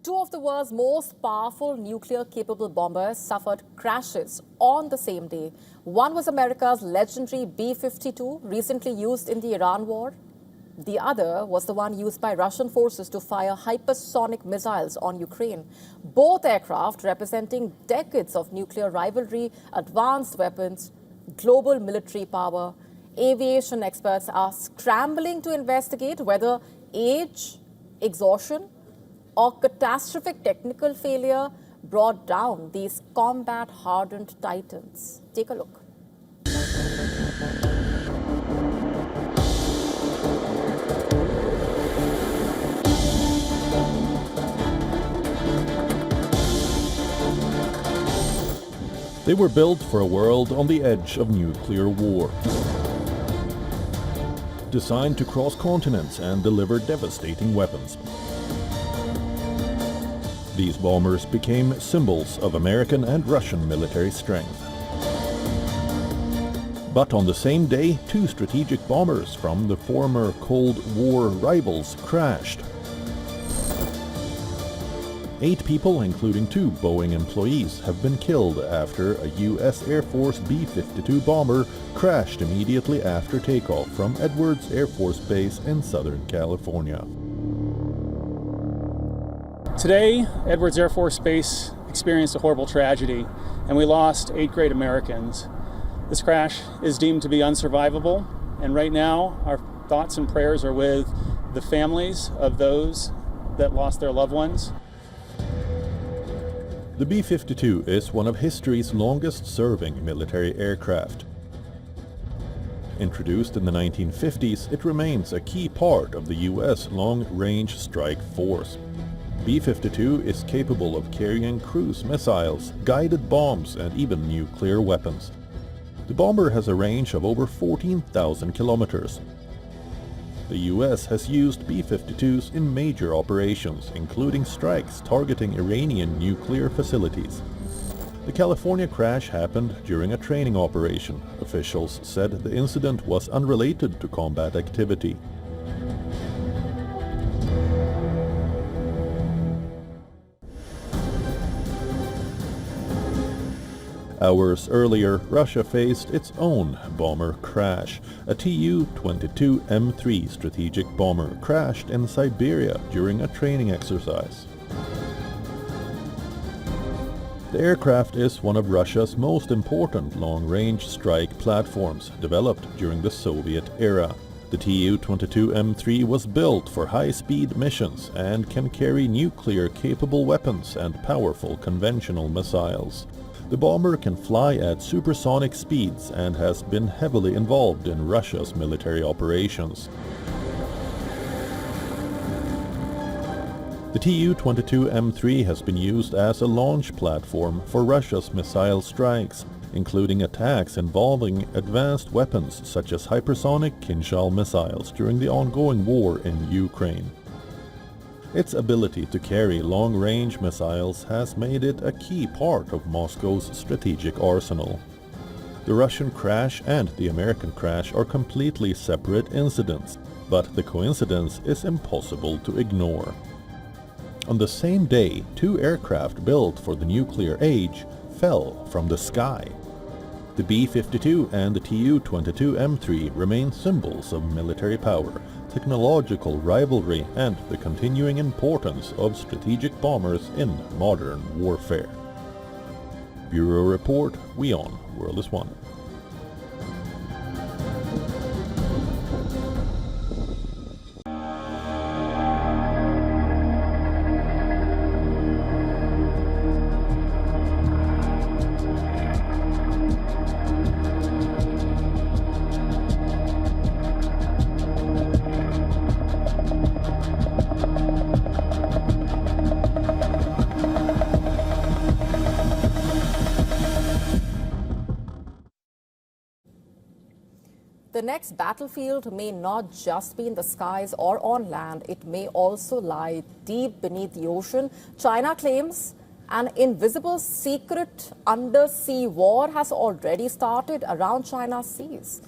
Two of the world's most powerful nuclear-capable bombers suffered crashes on the same day. One was America's legendary B-52, recently used in the Iran war. The other was the one used by Russian forces to fire hypersonic missiles on Ukraine. Both aircraft representing decades of nuclear rivalry, advanced weapons, global military power. Aviation experts are scrambling to investigate whether age, exhaustion, or catastrophic technical failure brought down these combat-hardened titans. Take a look. They were built for a world on the edge of nuclear war. Designed to cross continents and deliver devastating weapons. These bombers became symbols of American and Russian military strength. But on the same day, two strategic bombers from the former Cold War rivals crashed. 8 people, including 2 Boeing employees, have been killed after a U.S. Air Force B-52 bomber crashed immediately after takeoff from Edwards Air Force Base in Southern California. Today, Edwards Air Force Base experienced a horrible tragedy, and we lost 8 great Americans. This crash is deemed to be unsurvivable, and right now our thoughts and prayers are with the families of those that lost their loved ones. The B-52 is one of history's longest-serving military aircraft. Introduced in the 1950s, it remains a key part of the U.S. long-range strike force. B-52 is capable of carrying cruise missiles, guided bombs, and even nuclear weapons. The bomber has a range of over 14,000 kilometers. The U.S. has used B-52s in major operations, including strikes targeting Iranian nuclear facilities. The California crash happened during a training operation. Officials said the incident was unrelated to combat activity. Hours earlier, Russia faced its own bomber crash. A Tu-22M3 strategic bomber crashed in Siberia during a training exercise. The aircraft is one of Russia's most important long-range strike platforms, developed during the Soviet era. The Tu-22M3 was built for high-speed missions and can carry nuclear-capable weapons and powerful conventional missiles. The bomber can fly at supersonic speeds and has been heavily involved in Russia's military operations. The Tu-22M3 has been used as a launch platform for Russia's missile strikes, including attacks involving advanced weapons such as hypersonic Kinzhal missiles during the ongoing war in Ukraine. Its ability to carry long-range missiles has made it a key part of Moscow's strategic arsenal. The Russian crash and the American crash are completely separate incidents, but the coincidence is impossible to ignore. On the same day, 2 aircraft built for the nuclear age fell from the sky. The B-52 and the Tu-22M3 remain symbols of military power, technological rivalry, and the continuing importance of strategic bombers in modern warfare. Bureau Report, WION, World is One. The next battlefield may not just be in the skies or on land. It may also lie deep beneath the ocean. China claims an invisible secret undersea war has already started around China's seas.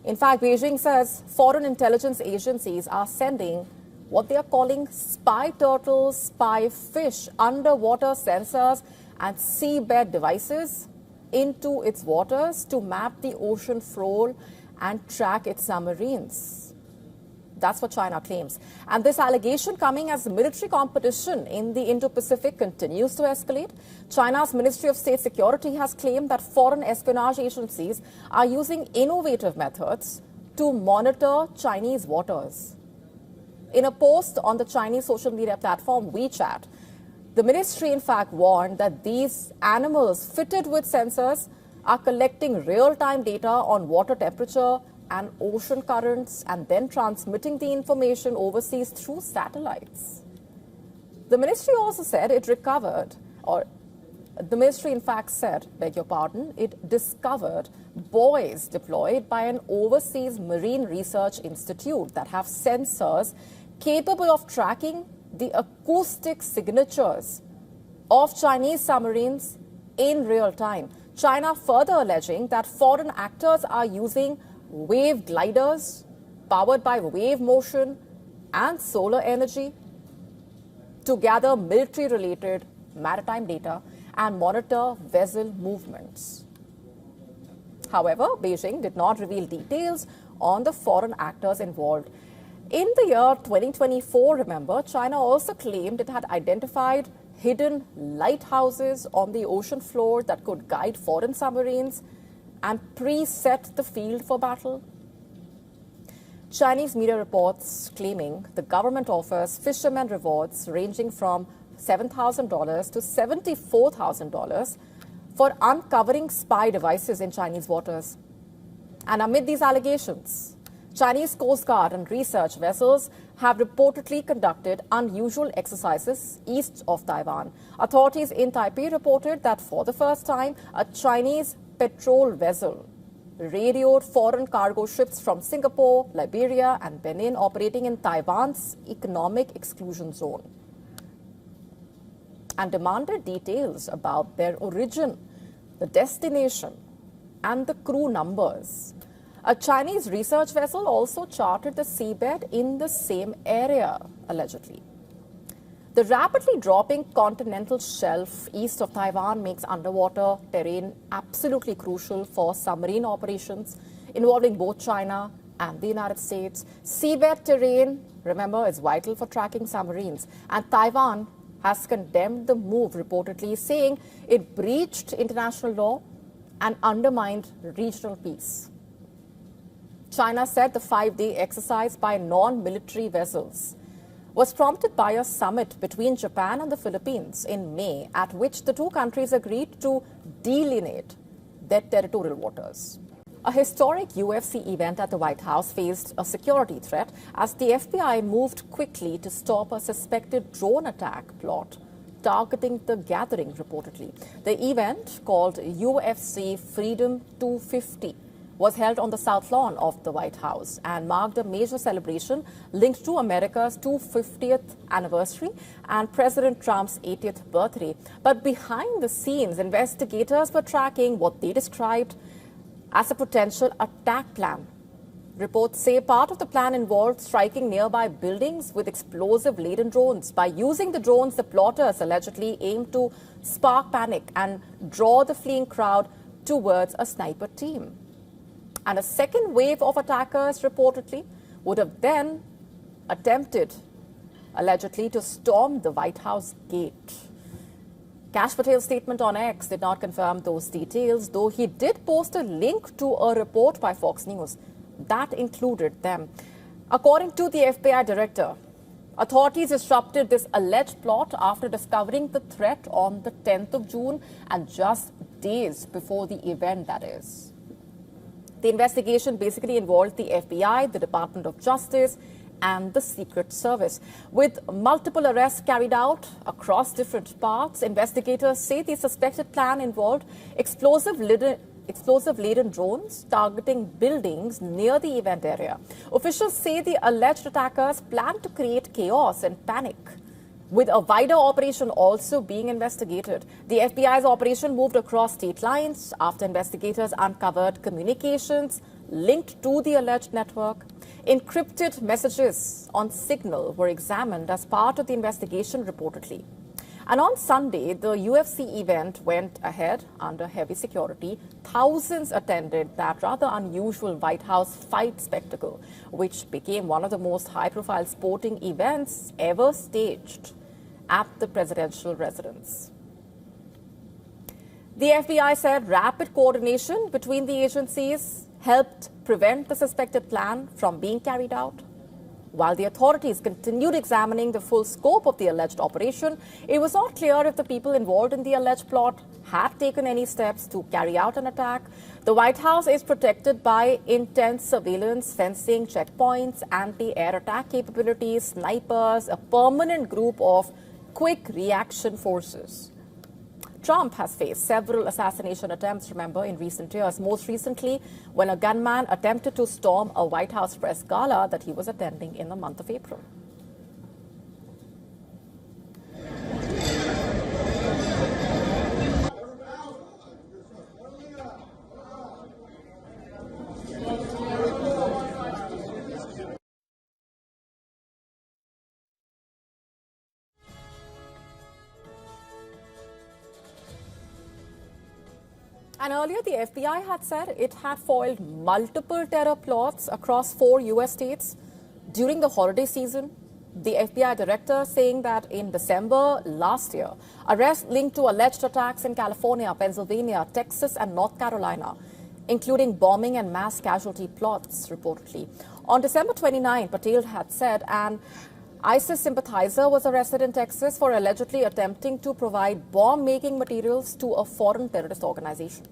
In fact, Beijing says foreign intelligence agencies are sending what they are calling spy turtles, spy fish, underwater sensors and seabed devices into its waters to map the ocean floor and track its submarines. That's what China claims. And this allegation coming as military competition in the Indo-Pacific continues to escalate. China's Ministry of State Security has claimed that foreign espionage agencies are using innovative methods to monitor Chinese waters. In a post on the Chinese social media platform WeChat, the ministry in fact warned that these animals fitted with sensors are collecting real-time data on water temperature and ocean currents and then transmitting the information overseas through satellites. The ministry also said it recovered, or the ministry in fact said, beg your pardon, it discovered buoys deployed by an overseas marine research institute that have sensors capable of tracking the acoustic signatures of Chinese submarines in real time. China further alleging that foreign actors are using wave gliders powered by wave motion and solar energy to gather military-related maritime data and monitor vessel movements. However, Beijing did not reveal details on the foreign actors involved. In the year 2024, remember, China also claimed it had identified hidden lighthouses on the ocean floor that could guide foreign submarines and preset the field for battle. Chinese media reports claiming the government offers fishermen rewards ranging from $7,000 to $74,000 for uncovering spy devices in Chinese waters. And amid these allegations, Chinese Coast Guard and research vessels have reportedly conducted unusual exercises east of Taiwan. Authorities in Taipei reported that for the first time, a Chinese patrol vessel radioed foreign cargo ships from Singapore, Liberia and Benin operating in Taiwan's economic exclusion zone and demanded details about their origin, the destination and the crew numbers. A Chinese research vessel also charted the seabed in the same area, allegedly. The rapidly dropping continental shelf east of Taiwan makes underwater terrain absolutely crucial for submarine operations involving both China and the United States. Seabed terrain, remember, is vital for tracking submarines. And Taiwan has condemned the move, reportedly saying it breached international law and undermined regional peace. China said the 5-day exercise by non-military vessels was prompted by a summit between Japan and the Philippines in May, at which the two countries agreed to delineate their territorial waters. A historic UFC event at the White House faced a security threat as the FBI moved quickly to stop a suspected drone attack plot targeting the gathering, reportedly. The event, called UFC Freedom 250, was held on the South Lawn of the White House and marked a major celebration linked to America's 250th anniversary and President Trump's 80th birthday. But behind the scenes, investigators were tracking what they described as a potential attack plan. Reports say part of the plan involved striking nearby buildings with explosive-laden drones. By using the drones, the plotters allegedly aimed to spark panic and draw the fleeing crowd towards a sniper team. And a second wave of attackers, reportedly, would have then attempted, allegedly, to storm the White House gate. Kash Patel's statement on X did not confirm those details, though he did post a link to a report by Fox News that included them. According to the FBI director, authorities disrupted this alleged plot after discovering the threat on the 10th of June and just days before the event, that is. The investigation basically involved the FBI, the Department of Justice, and the Secret Service. With multiple arrests carried out across different parts, investigators say the suspected plan involved explosive-laden drones targeting buildings near the event area. Officials say the alleged attackers planned to create chaos and panic, with a wider operation also being investigated. The FBI's operation moved across state lines after investigators uncovered communications linked to the alleged network. Encrypted messages on Signal were examined as part of the investigation, reportedly. And on Sunday, the UFC event went ahead under heavy security. Thousands attended that rather unusual White House fight spectacle, which became one of the most high-profile sporting events ever staged at the presidential residence. The FBI said rapid coordination between the agencies helped prevent the suspected plan from being carried out. While the authorities continued examining the full scope of the alleged operation, it was not clear if the people involved in the alleged plot had taken any steps to carry out an attack. The White House is protected by intense surveillance, fencing, checkpoints, anti-air attack capabilities, snipers, a permanent group of quick reaction forces. Trump has faced several assassination attempts, remember, in recent years. Most recently, when a gunman attempted to storm a White House press gala that he was attending in the month of April. And earlier, the FBI had said it had foiled multiple terror plots across 4 U.S. states during the holiday season. The FBI director saying that in December last year, arrests linked to alleged attacks in California, Pennsylvania, Texas, and North Carolina, including bombing and mass casualty plots, reportedly. On December 29, Patel had said an ISIS sympathizer was arrested in Texas for allegedly attempting to provide bomb-making materials to a foreign terrorist organization.